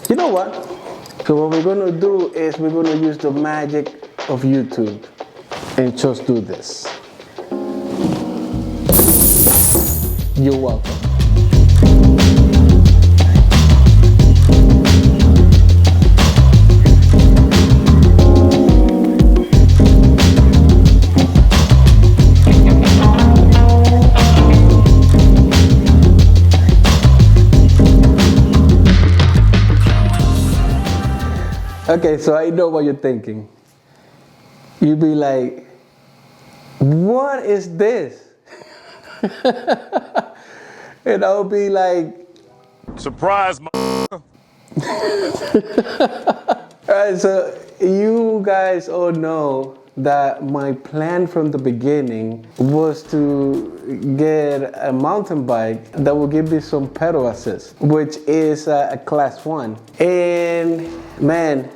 You know what? So what we're gonna do is we're gonna use the magic of YouTube and just do this. You're welcome. Okay, so I know what you're thinking. You'd be like, what is this? And I'll be like, surprise, Alright, so you guys all know that my plan from the beginning was to get a mountain bike that will give me some pedal assist, which is a class 1. And man,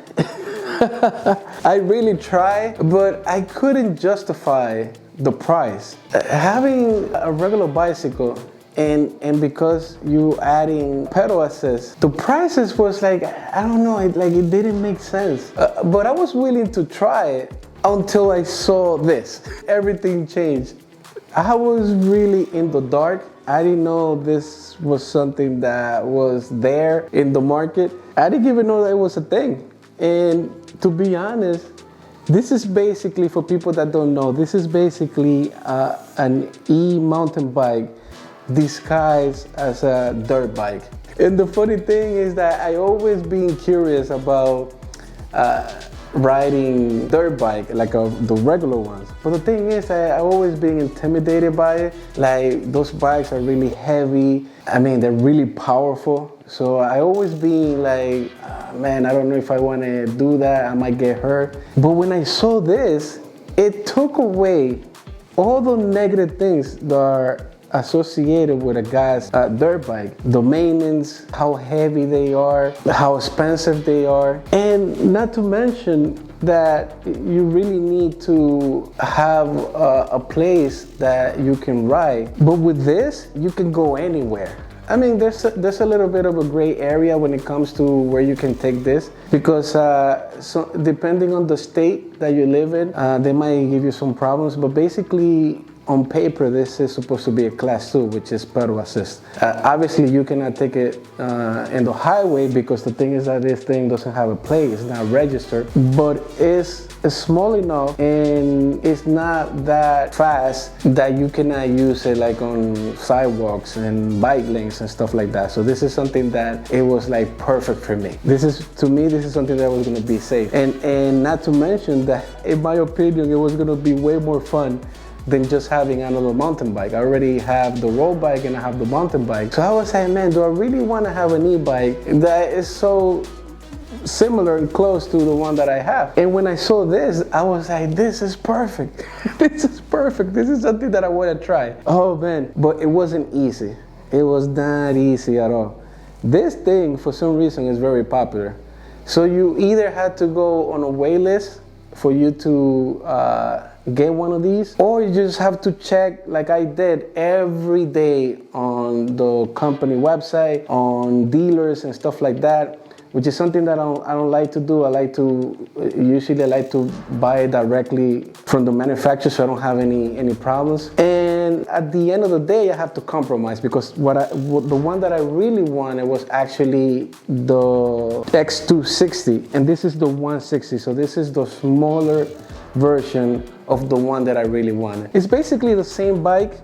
I really tried, but I couldn't justify the price. Having a regular bicycle and because you adding pedal assist, the prices was like, I don't know, it didn't make sense. But I was willing to try it until I saw this. Everything changed. I was really in the dark. I didn't know this was something that was there in the market. I didn't even know that it was a thing. And to be honest, this is basically, for people that don't know, this is basically an e-mountain bike disguised as a dirt bike. And the funny thing is that I always been curious about riding dirt bike, like the regular ones. But the thing is, I always been intimidated by it. Like, those bikes are really heavy. I mean, they're really powerful. So I always been like, man, I don't know if I want to do that. I might get hurt. But when I saw this, it took away all the negative things that are associated with a guy's dirt bike. The maintenance, how heavy they are, how expensive they are, and not to mention that you really need to have a place that you can ride. But with this, you can go anywhere. I mean, there's a little bit of a gray area when it comes to where you can take this, because so depending on the state that you live in, they might give you some problems. But basically, on paper, this is supposed to be a class 2, which is pedal assist. Obviously, you cannot take it in the highway, because the thing is that this thing doesn't have a plate, it's not registered, but it's small enough and it's not that fast that you cannot use it like on sidewalks and bike lanes and stuff like that. So this is something that it was like perfect for me. To me, this is something that was gonna be safe. And not to mention that, in my opinion, it was gonna be way more fun than just having another mountain bike. I already have the road bike and I have the mountain bike. So I was saying, man, do I really want to have an e-bike that is so similar and close to the one that I have? And when I saw this, I was like, this is perfect. This is perfect. This is something that I want to try. Oh man, but it wasn't easy. It was not easy at all. This thing, for some reason, is very popular. So you either had to go on a wait list for you to get one of these, or you just have to check, like I did, every day on the company website, on dealers and stuff like that, which is something that I don't like to do. Usually I like to buy it directly from the manufacturer, so I don't have any problems. And at the end of the day, I have to compromise, because the one that I really wanted was actually the x260, and this is the 160. So this is the smaller version of the one that I really wanted. It's basically the same bike,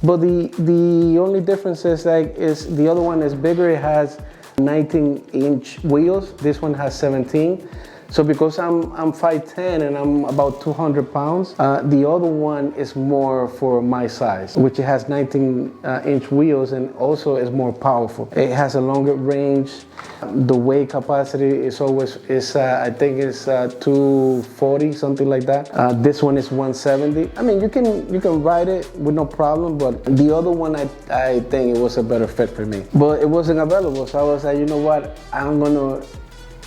but the only difference is the other one is bigger. It has 19-inch wheels. This one has 17. So because I'm 5'10" and I'm about 200 pounds, the other one is more for my size, which it has 19-inch wheels and also is more powerful. It has a longer range. The weight capacity is I think it's 240, something like that. This one is 170. I mean, you can ride it with no problem, but the other one, I think it was a better fit for me. But it wasn't available, so I was like, you know what,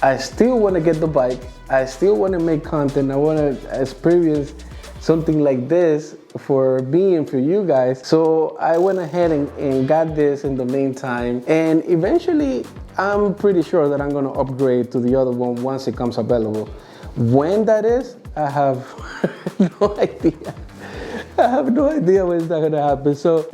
I still want to get the bike. I still want to make content. I want to experience something like this for me and for you guys. So I went ahead and got this in the meantime, and eventually I'm pretty sure that I'm gonna upgrade to the other one once it comes available. When that is, I have no idea. I have no idea when it's not gonna happen. So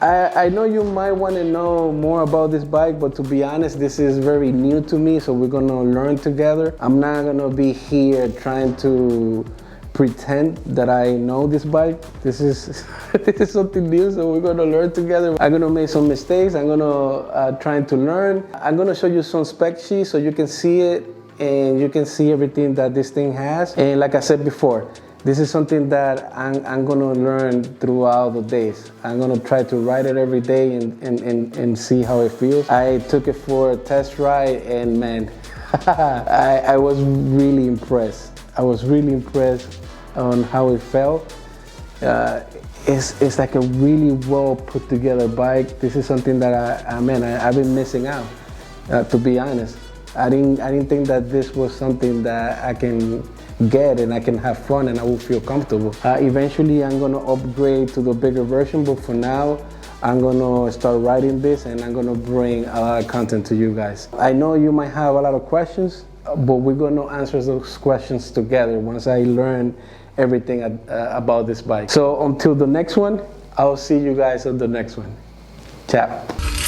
I know you might want to know more about this bike, but to be honest, this is very new to me, so we're gonna learn together. I'm not gonna be here trying to pretend that I know this bike. This is this is something new, so we're gonna learn together. I'm gonna make some mistakes. I'm gonna try to learn. I'm gonna show you some spec sheets so you can see it and you can see everything that this thing has. And like I said before, this is something that I'm gonna learn throughout the days. I'm gonna try to ride it every day and see how it feels. I took it for a test ride, and man, I was really impressed. I was really impressed on how it felt. It's like a really well put together bike. This is something that I've been missing out, to be honest. I didn't think that this was something that I can get and I can have fun and I will feel comfortable. Eventually I'm gonna upgrade to the bigger version, but for now I'm gonna start riding this and I'm gonna bring a lot of content to you guys. I know you might have a lot of questions, but we're gonna answer those questions together once I learn everything about this bike. So until the next one, I'll see you guys on the next one. Ciao.